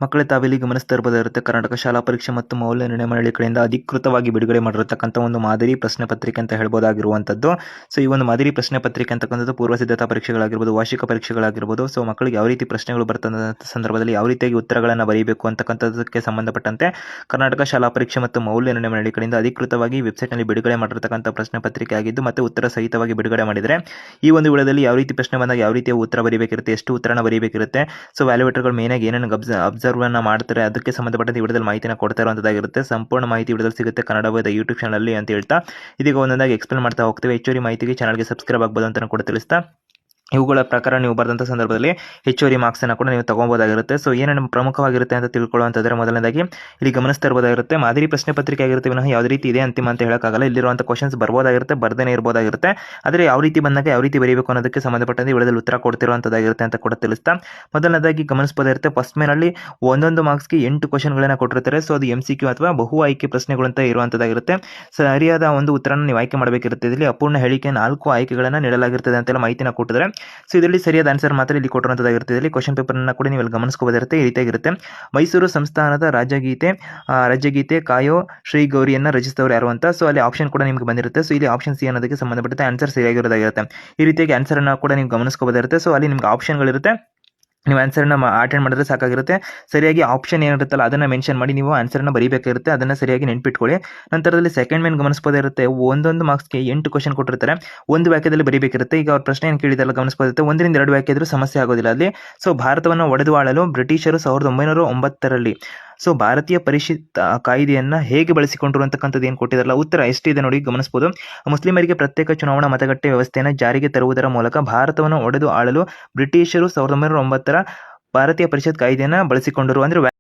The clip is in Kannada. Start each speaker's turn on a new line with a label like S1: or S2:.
S1: ಮಕ್ಕಳೇ ತಾವಿಲ್ಲಿ ಗಮನಿಸ್ತಾ ಇರಬಹುದಾಗಿರುತ್ತೆ ಕರ್ನಾಟಕ ಶಾಲಾ ಪರೀಕ್ಷೆ ಮತ್ತು ಮೌಲ್ಯ ನಿರ್ಣಯ ಮಂಡಳಿ ಕಡೆಯಿಂದ ಅಧಿಕೃತವಾಗಿ ಬಿಡುಗಡೆ ಮಾಡಿರತಕ್ಕಂಥ ಒಂದು ಮಾದರಿ ಪ್ರಶ್ನೆ ಪತ್ರಿಕೆ ಅಂತ ಹೇಳ್ಬೋದಾಗಿರುವಂಥದ್ದು. ಸೊ ಈ ಒಂದು ಮಾದರಿ ಪ್ರಶ್ನೆ ಪತ್ರಿಕೆ ಅಂತಕ್ಕಂಥದ್ದು ಪೂರ್ವ ಸಿದ್ಧತಾ ಪರೀಕ್ಷೆಗಳಾಗಿರ್ಬೋದು, ವಾರ್ಷಿಕ ಪರೀಕ್ಷೆಗಳಾಗಿರ್ಬೋದು, ಸೊ ಮಕ್ಕಳಿಗೆ ಯಾವ ರೀತಿ ಪ್ರಶ್ನೆಗಳು ಬರ್ತಂಥ ಸಂದರ್ಭದಲ್ಲಿ ಯಾವ ರೀತಿಯಾಗಿ ಉತ್ತರಗಳನ್ನು ಬರೀಬೇಕು ಅಂತಕ್ಕಂಥದ್ದಕ್ಕೆ ಸಂಬಂಧಪಟ್ಟಂತೆ ಕರ್ನಾಟಕ ಶಾಲಾ ಪರೀಕ್ಷೆ ಮತ್ತು ಮೌಲ್ಯ ನಿರ್ಣಯ ಮಂಡಳಿ ಕಡೆಯಿಂದ ಅಧಿಕೃತವಾಗಿ ವೆಬ್ಸೈಟ್ನಲ್ಲಿ ಬಿಡುಗಡೆ ಮಾಡಿರತಕ್ಕಂಥ ಪ್ರಶ್ನೆ ಪತ್ರಿಕೆ ಆಗಿದ್ದು ಮತ್ತೆ ಉತ್ತರ ಸಹಿತವಾಗಿ ಬಿಡುಗಡೆ ಮಾಡಿದರೆ ಈ ಒಂದು ವಿಡಿಯೋದಲ್ಲಿ ಯಾವ ರೀತಿ ಪ್ರಶ್ನೆ ಬಂದಾಗ ಯಾವ ರೀತಿಯ ಉತ್ತರ ಬರೀಬೇಕಿರುತ್ತೆ, ಎಷ್ಟು ಉತ್ತರನ ಬರೀಬೇಕಿರುತ್ತೆ, ಸೊ ವ್ಯಾಲ್ಯೂಯೇಟರ್ಗಳು ಮೇನಾಗಿ ಏನೇನು ಅಬ್ಸರ್ವ್ ಮಾಡ್ತಾರೆ ಅದಕ್ಕೆ ಸಂಬಂಧಪಟ್ಟಂತೆ ವಿಡಿಯೋದಲ್ಲಿ ಮಾಹಿತಿನ ಕೊಡ್ತಾ ಇರುವಂತದ್ದಾಗಿರುತ್ತೆ. ಸಂಪೂರ್ಣ ಮಾಹಿತಿ ವಿಡಿಯೋದಲ್ಲಿ ಸಿಗುತ್ತೆ ಕನ್ನಡ ಯೂಟ್ಯೂಬ್ ಚಾನಲ್ ಅಂತ ಹೇಳ್ತಾ ಇದೀಗ ಒಂದೊಂದಾಗಿ ಎಕ್ಸ್ಪ್ಲೇನ್ ಮಾಡ್ತಾ ಹೋಗ್ತೇವೆ. ಹೆಚ್ಚುವರಿ ಮಾಹಿತಿಗೆ ಚಾನಲ್ಗೆ ಸಬ್ಸ್ಕ್ರೈಬ್ ಆಗಬಹುದು ಅಂತ ಕೂಡ ತಿಳಿಸ್ತಾ ಇವುಗಳ ಪ್ರಕಾರ ನೀವು ಬರೆದಂಥ ಸಂದರ್ಭದಲ್ಲಿ ಹೆಚ್ಚುವರಿ ಮಾರ್ಕ್ಸನ್ನು ಕೂಡ ನೀವು ತಗೋಬೋದಾಗಿರುತ್ತೆ. ಸೊ ಏನೇನು ಪ್ರಮುಖವಾಗಿರುತ್ತೆ ಅಂತ ತಿಳ್ಕೊಳ್ಳುವಂಥದ್ರೆ ಮೊದಲನೇದಾಗಿ ಇಲ್ಲಿ ಗಮನಿಸ್ತಾ ಇರಬಹುದಾಗಿರುತ್ತೆ ಮಾದರಿ ಪ್ರಶ್ನೆ ಪತ್ರಿಕೆ ಆಗಿರುತ್ತೆ ವಿನಃ ಯಾವುದೇ ರೀತಿ ಇದೆ ಅಂತಿಮ ಅಂತ ಹೇಳೋಕ್ಕಾಗಲ್ಲ. ಇಲ್ಲಿರುವಂಥ ಕ್ವಶನ್ಸ್ ಬರ್ಬೋದಾಗಿರುತ್ತೆ, ಬರ್ದೇನೆ ಇರ್ಬೋದಾಗಿರುತ್ತೆ. ಆದರೆ ಯಾವ ರೀತಿ ಬಂದಾಗ ಯಾವ ರೀತಿ ಬರೀಬೇಕು ಅನ್ನೋದಕ್ಕೆ ಸಂಬಂಧಪಟ್ಟಂತೆ ವಿಡಿಯೋದಲ್ಲಿ ಉತ್ತರ ಕೊಡ್ತಿರುವಂಥದ್ದಾಗಿರುತ್ತೆ ಅಂತ ಕೂಡ ತಿಳಿಸ್ತಾ ಮೊದಲನೇದಾಗಿ ಗಮನಿಸಬಹುದಾಗಿರುತ್ತೆ ಫಸ್ಟ್ ಮೇನಲ್ಲಿ ಒಂದೊಂದು ಮಾರ್ಕ್ಸ್ಗೆ 8 ಕ್ವಶನ್ಗಳನ್ನು ಕೊಟ್ಟಿರ್ತಾರೆ. ಸೊ ಅದು MCQ ಅಥವಾ ಬಹು ಆಯ್ಕೆ ಪ್ರಶ್ನೆಗಳು ಅಂತ ಇರುವಂಥದ್ದಾಗಿರುತ್ತೆ. ಸರಿಯಾದ ಒಂದು ಉತ್ತರನ ನೀವು ಆಯ್ಕೆ ಮಾಡಬೇಕಿರುತ್ತೆ. ಇಲ್ಲಿ ಅಪೂರ್ಣ ಹೇಳಿಕೆ 4 ಆಯ್ಕೆಗಳನ್ನು ನೀಡಲಾಗಿರ್ತದೆ ಅಂತೆಲ್ಲ ಮಾಹಿತಿನ ಕೊಟ್ಟಿದ್ದಾರೆ. ಸೊ ಇದರಲ್ಲಿ ಸರಿಯಾದ ಆನ್ಸರ್ ಮಾತ್ರ ಇಲ್ಲಿ ಕೊಟ್ಟಿರುವಂತದ್ದಾಗಿರುತ್ತೆ. ಇಲ್ಲಿ ಕ್ವಶನ್ ಪೇಪರ್ನ ಕೂಡ ನೀವು ಗಮನಿಸಬಹುದಿರುತ್ತೆ. ಈ ರೀತಿಯಾಗಿರುತ್ತೆ. ಮೈಸೂರು ಸಂಸ್ಥಾನದ ರಾಜ್ಯಗೀತೆ ಕಾಯೋ ಶ್ರೀ ಗೌರಿಯನ್ನ ರಚಿಸಿದವರು ಯಾರು ಅಂತ. ಸೊ ಅಲ್ಲಿ ಆಪ್ಷನ್ ಕೂಡ ನಿಮಗೆ ಬಂದಿರುತ್ತೆ. ಸೊ ಇಲ್ಲಿ ಆಪ್ಷನ್ ಸಿ ಅನ್ನೋದಕ್ಕೆ ಸಂಬಂಧಪಟ್ಟಂತೆ ಆನ್ಸರ್ ಸರಿಯಾಗಿರೋದಾಗಿರುತ್ತೆ. ಈ ರೀತಿಯಾಗಿ ಆನ್ಸರ್ ಅನ್ನು ಕೂಡ ನೀವು ಗಮನಿಸಬಹುದಿರುತ್ತೆ. ಸೊ ಅಲ್ಲಿ ನಿಮ್ಗೆ ಆಪ್ಷನ್ಗಳಿರುತ್ತೆ, ನೀವು ಆನ್ಸರ್ನ ಅಟೆಂಡ್ ಮಾಡಿದ್ರೆ ಸಾಕಾಗಿರುತ್ತೆ. ಸರಿಯಾಗಿ ಆಪ್ಷನ್ ಏನಿರುತ್ತಲ್ಲ ಅದನ್ನು ಮೆನ್ಷನ್ ಮಾಡಿ ನೀವು ಆನ್ಸರ್ನ ಬರೀಬೇಕಾಗಿರುತ್ತೆ. ಅದನ್ನು ಸರಿಯಾಗಿ ನೆನ್ಪಿಟ್ಕೊಳ್ಳಿ. ನಂತರದಲ್ಲಿ ಸೆಕೆಂಡ್ ಮೇನ್ ಗಮನಿಸಬಹುದಿರುತ್ತೆ ಒಂದೊಂದು ಮಾರ್ಕ್ಸ್ಗೆ 8 ಕ್ವಶನ್ ಕೊಟ್ಟಿರ್ತಾರೆ. ಒಂದು ವಾಕ್ಯದಲ್ಲಿ ಬರೀಬೇಕಿರುತ್ತೆ. ಈಗ ಅವ್ರ ಪ್ರಶ್ನೆ ಏನು ಕೇಳಿದಾರಲ್ಲ ಗಮನಿಸಬಹುದಿರುತ್ತೆ 1 ರಿಂದ 2 ವಾಕ್ಯ ಇದ್ರೂ ಸಮಸ್ಯೆ ಆಗೋದಿಲ್ಲ ಅಲ್ಲಿ. ಸೊ ಭಾರತವನ್ನು ಒಡೆದು ಆಳಲು ಬ್ರಿಟಿಷರು 1909ರಲ್ಲಿ ಸೊ ಭಾರತೀಯ ಪರಿಷತ್ ಕಾಯ್ದೆಯನ್ನು ಹೇಗೆ ಬಳಸಿಕೊಂಡ್ರು ಅಂತಕ್ಕಂಥದ್ದು ಏನು ಕೊಟ್ಟಿದಾರಲ್ಲ ಉತ್ತರ ಎಷ್ಟಿದೆ ನೋಡಿ ಗಮನಿಸಬಹುದು. ಮುಸ್ಲಿಮರಿಗೆ ಪ್ರತ್ಯೇಕ ಚುನಾವಣಾ ಮತಗಟ್ಟೆ ವ್ಯವಸ್ಥೆಯನ್ನು ಜಾರಿಗೆ ತರುವುದರ ಮೂಲಕ ಭಾರತವನ್ನು ಒಡೆದು ಆಳಲು ಬ್ರಿಟಿಷರು 1909ರ ಭಾರತೀಯ ಪರಿಷತ್ ಕಾಯ್ದೆಯನ್ನು ಬಳಸಿಕೊಂಡರು. ಅಂದರೆ